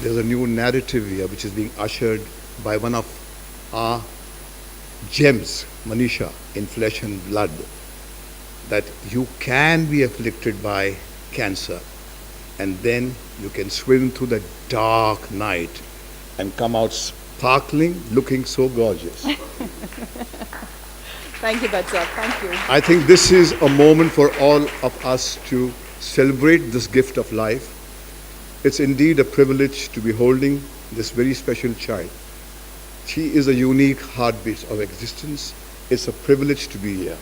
there's a new narrative here which is being ushered by one of our gems, Manisha, in flesh and blood, that you can be afflicted by cancer and then you can swim through the dark night and come out sparkling, looking so gorgeous. Thank you, Bhatt. Thank you. I think this is a moment for all of us to celebrate this gift of life. It's indeed a privilege to be holding this very special child. She is a unique heartbeat of existence. It's a privilege to be here.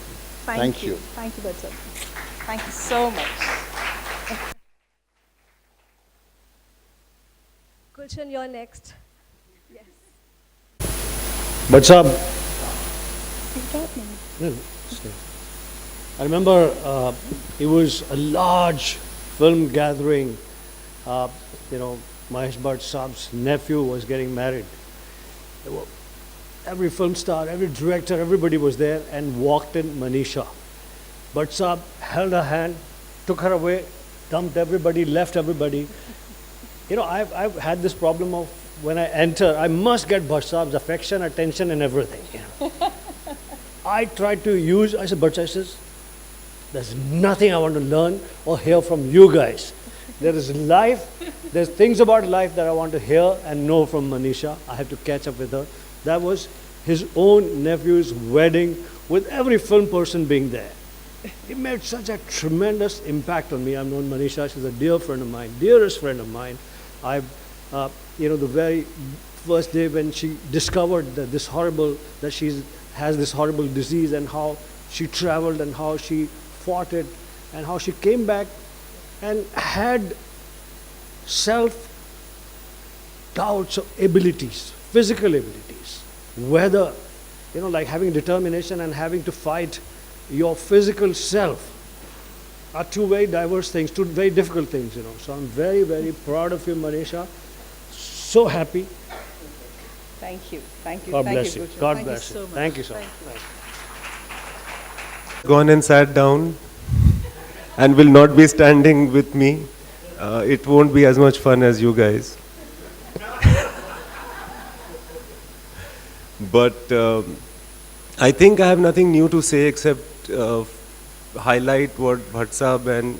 Thank you. Thank you, Bhatt. Thank you so much. Gulshan, you're next. Yes. But sir, I remember it was a large film gathering. Mahesh Bhatt Saab's nephew was getting married. Every film star, every director, everybody was there, and walked in Manisha. Bhatt Saab held her hand, took her away, dumped everybody, left everybody. I've had this problem of when I enter, I must get Bhatt Saab's affection, attention, and everything. I tried to use, I said, Bhatt Saab says, there's nothing I want to learn or hear from you guys. There is life, there's things about life that I want to hear and know from Manisha. I have to catch up with her. That was his own nephew's wedding with every film person being there. It made such a tremendous impact on me. I've known Manisha, she's a dear friend of mine, dearest friend of mine. The very first day when she discovered that she has this horrible disease, and how she traveled and how she fought it and how she came back and had self-doubts of abilities, physical abilities, whether, like having determination and having to fight your physical self are two very diverse things, two very difficult things, So I'm very, very proud of you, Manisha. So happy. Thank you. Thank you. God Thank bless you, you. Gulshan. God Thank bless you so you. much. Thank you so much. Gone and sat down and will not be standing with me. It won't be as much fun as you guys. But I think I have nothing new to say except highlight what Bhatt Saab and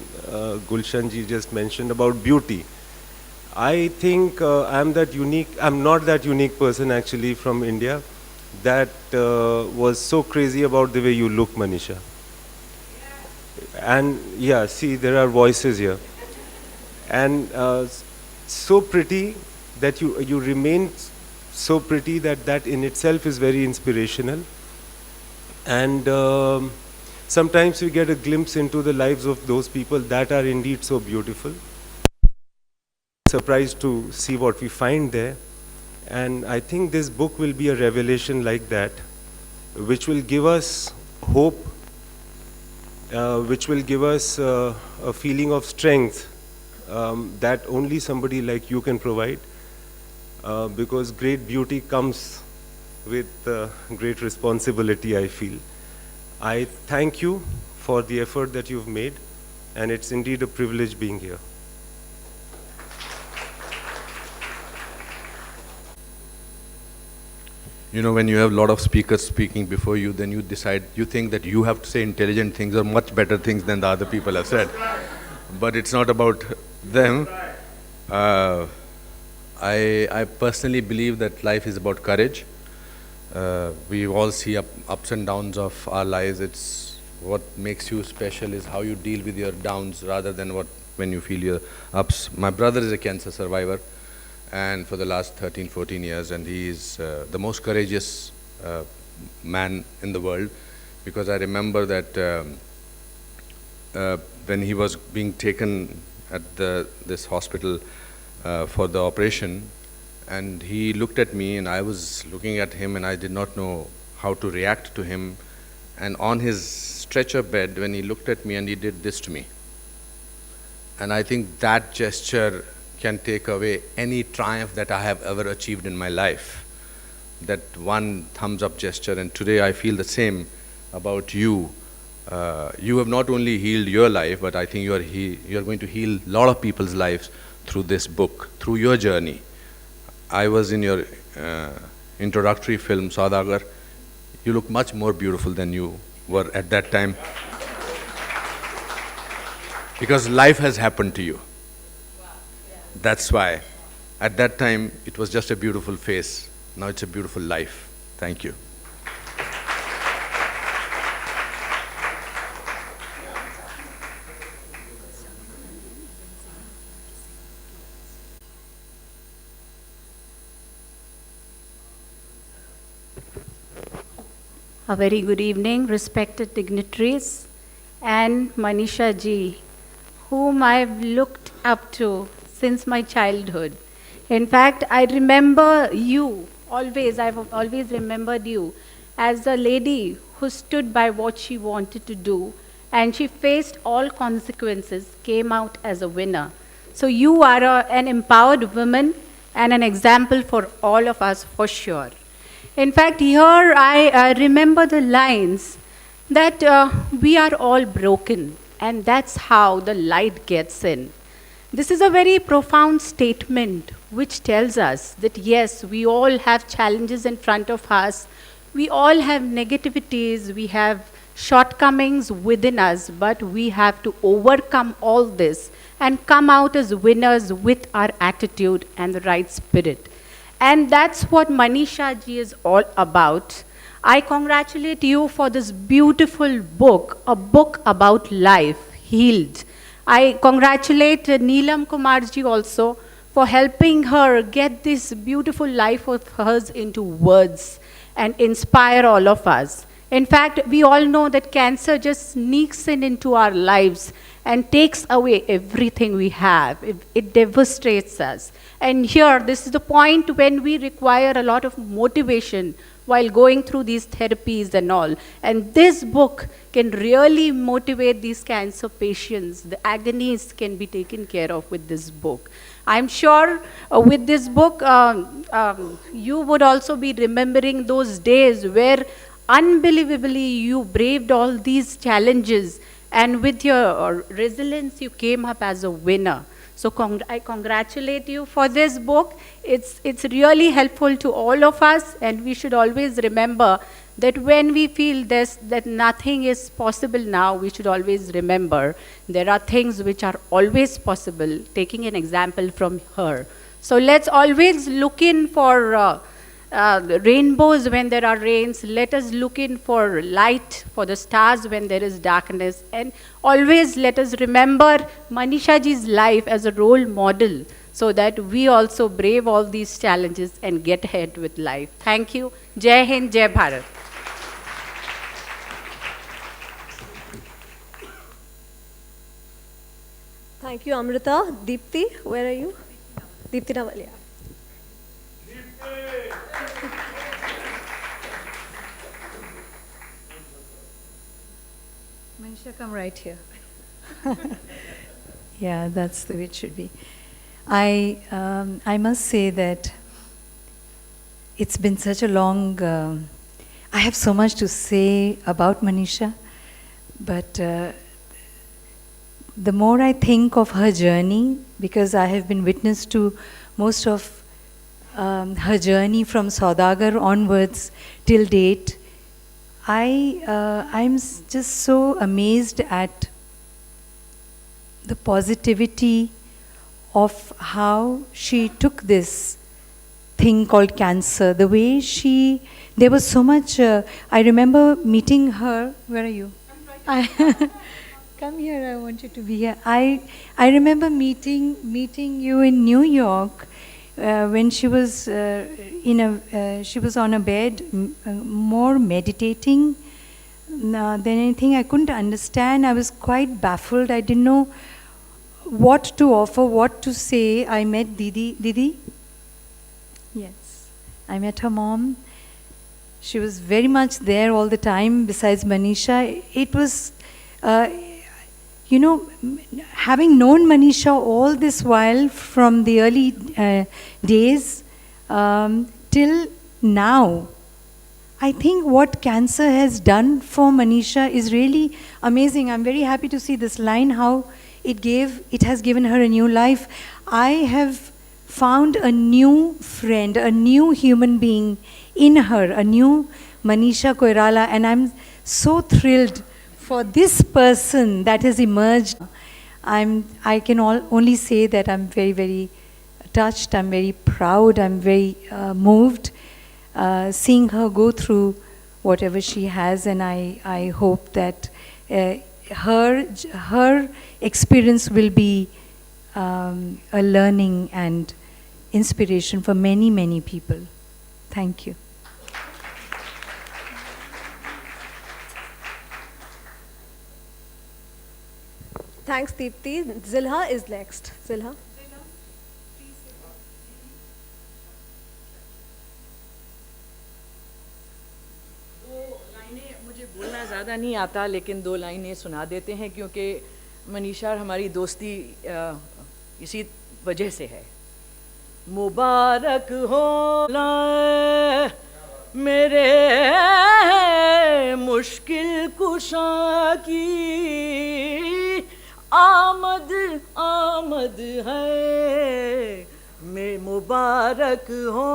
Gulshan ji just mentioned about beauty. I think I'm not that unique person actually from India that was so crazy about the way you look, Manisha. And yeah, see, there are voices here. And so pretty that you remain so pretty that in itself is very inspirational. And sometimes we get a glimpse into the lives of those people that are indeed so beautiful. Surprised to see what we find there. And I think this book will be a revelation like that, which will give us hope, which will give us a feeling of strength that only somebody like you can provide, because great beauty comes with great responsibility, I feel. I thank you for the effort that you've made, and it's indeed a privilege being here. When you have a lot of speakers speaking before you, then you think that you have to say intelligent things or much better things than the other people have said. But it's not about them. I personally believe that life is about courage. We all see ups and downs of our lives. It's what makes you special is how you deal with your downs rather than when you feel your ups. My brother is a cancer survivor, and for the last 13, 14 years, and he is the most courageous man in the world, because I remember that when he was being taken at this hospital for the operation, and he looked at me and I was looking at him, and I did not know how to react to him. And on his stretcher bed, when he looked at me and he did this to me, and I think that gesture can take away any triumph that I have ever achieved in my life. That one thumbs up gesture, and today I feel the same about you. You have not only healed your life, but I think you are going to heal a lot of people's lives through this book, through your journey. I was in your introductory film, Saudagar, you look much more beautiful than you were at that time. Because life has happened to you. That's why. At that time, it was just a beautiful face. Now it's a beautiful life. Thank you. A very good evening, respected dignitaries, and Manisha ji, whom I've looked up to since my childhood. In fact, I remember you always, I've always remembered you as a lady who stood by what she wanted to do, and she faced all consequences, came out as a winner. So you are an empowered woman and an example for all of us for sure. In fact, here I remember the lines that we are all broken, and that's how the light gets in. This is a very profound statement which tells us that yes, we all have challenges in front of us, we all have negativities, we have shortcomings within us, but we have to overcome all this and come out as winners with our attitude and the right spirit. And that's what Manisha ji is all about. I congratulate you for this beautiful book, a book about life, Healed. I congratulate Neelam Kumar ji also for helping her get this beautiful life of hers into words and inspire all of us. In fact, we all know that cancer just sneaks in into our lives and takes away everything we have. It devastates us. And here, this is the point when we require a lot of motivation while going through these therapies and all. And this book can really motivate these cancer patients. The agonies can be taken care of with this book. I'm sure with this book, you would also be remembering those days where unbelievably you braved all these challenges, and with your resilience you came up as a winner. So I congratulate you for this book. It's really helpful to all of us, and we should always remember that when we feel this, that nothing is possible now, we should always remember there are things which are always possible, taking an example from her. So let's always look in for rainbows when there are rains. Let us look in for light, for the stars when there is darkness. And always let us remember Manisha ji's life as a role model so that we also brave all these challenges and get ahead with life. Thank you. Jai Hind, Jai Bharat. Thank you, Amrita. Deepti, where are you? Deepti Navalia. Manisha, come right here. Yeah, that's the way it should be. I must say that it's been such a long. I have so much to say about Manisha, but the more I think of her journey, because I have been witness to most of her journey from Saudagar onwards till date, I'm just so amazed at the positivity of how she took this thing called cancer. The way there was so much. I remember meeting her. Where are you? Come here. I want you to be here. I remember meeting you in New York when she was she was on a bed, more meditating than anything. I couldn't understand. I was quite baffled. I didn't know what to offer, what to say. I met Didi. Yes, I met her mom. She was very much there all the time. Besides Manisha, it was. Having known Manisha all this while from the early days till now, I think what cancer has done for Manisha is really amazing. I'm very happy to see this line, how it has given her a new life. I have found a new friend, a new human being in her, a new Manisha Koirala, and I'm so thrilled for this person that has emerged. I can only say that I'm very, very touched, I'm very proud, I'm very moved seeing her go through whatever she has, and I hope that her experience will be a learning and inspiration for many, many people. Thank you. Thanks, Deepti. Zilha is next. Zilha. मुझे बोलना ज़्यादा नहीं आता, लेकिन 2 लाइनें सुना देते हैं क्योंकि मनीषा और हमारी दोस्ती इसी वजह से है। मुबारक हो मेरे मुश्किल कुशा की आमद आमद है, मैं मुबारक हो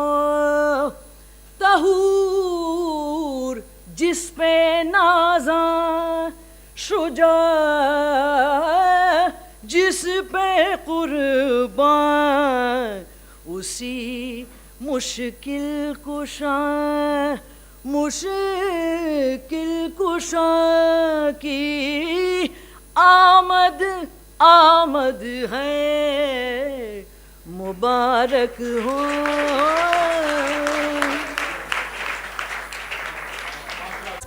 तहूर जिस पे नाज़ा शुजा जिस पे कुर्बान उसी मुश्किल कुशा की आमद आमद है, मुबारक हो।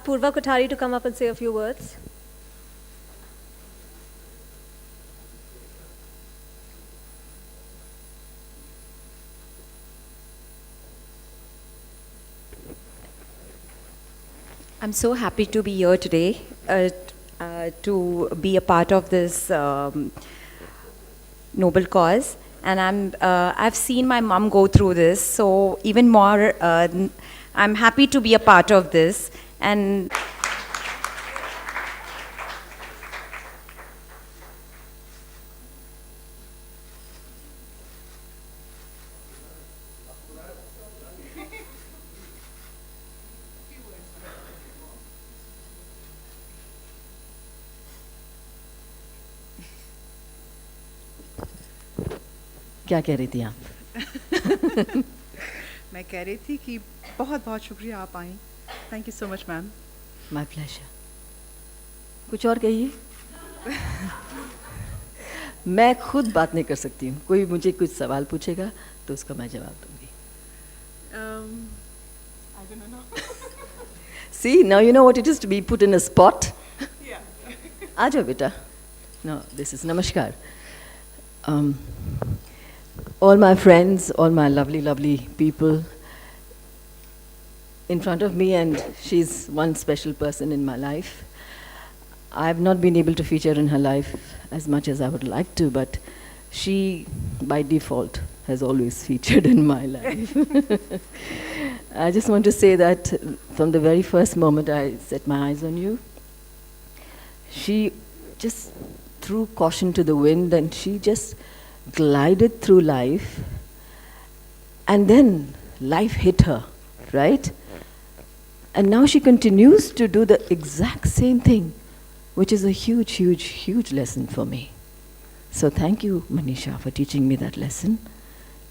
Purva Kothari to come up and say a few words. I'm so happy to be here today, to be a part of this noble cause. And I've seen my mom go through this, so even more, I'm happy to be a part of this. And क्या कह रही थी आप? मैं कह रही थी कि बहुत बहुत शुक्रिया आप आई। Thank you so much ma'am. My pleasure. कुछ और कहिए। मैं खुद बात नहीं कर सकती हूँ, कोई मुझे कुछ सवाल पूछेगा तो उसका मैं जवाब दूंगी। I don't know. See, now you know what it is to be put in a spot. Yeah. आ जाओ बेटा। No, this is namaskar. All my friends, all my lovely, lovely people in front of me, and she's one special person in my life. I've not been able to feature in her life as much as I would like to, but she, by default, has always featured in my life. I just want to say that from the very first moment I set my eyes on you, she just threw caution to the wind and she just glided through life, and then life hit her, right? And now she continues to do the exact same thing, which is a huge, huge, huge lesson for me. So thank you, Manisha, for teaching me that lesson.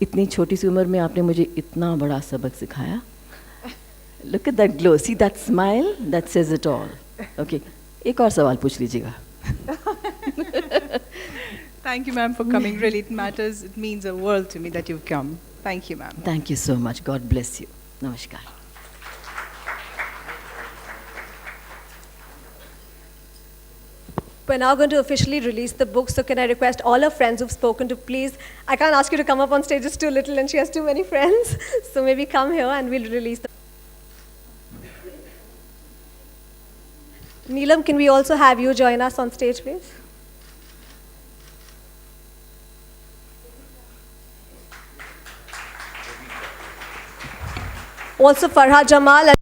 इतनी छोटी सी उम्र में आपने मुझे इतना बड़ा सबक सिखाया. Look at that glow. See that smile? That says it all. Okay. एक और सवाल पूछ लीजिएगा. Thank you, ma'am, for coming. Really, it matters. It means a world to me that you've come. Thank you, ma'am. Thank you so much. God bless you. Namaskar. We're now going to officially release the book, so can I request all her friends who've spoken to please, I can't ask you to come up on stage, it's too little and she has too many friends, so maybe come here and we'll release the Neelam, can we also have you join us on stage, please? Also Farha Jamal.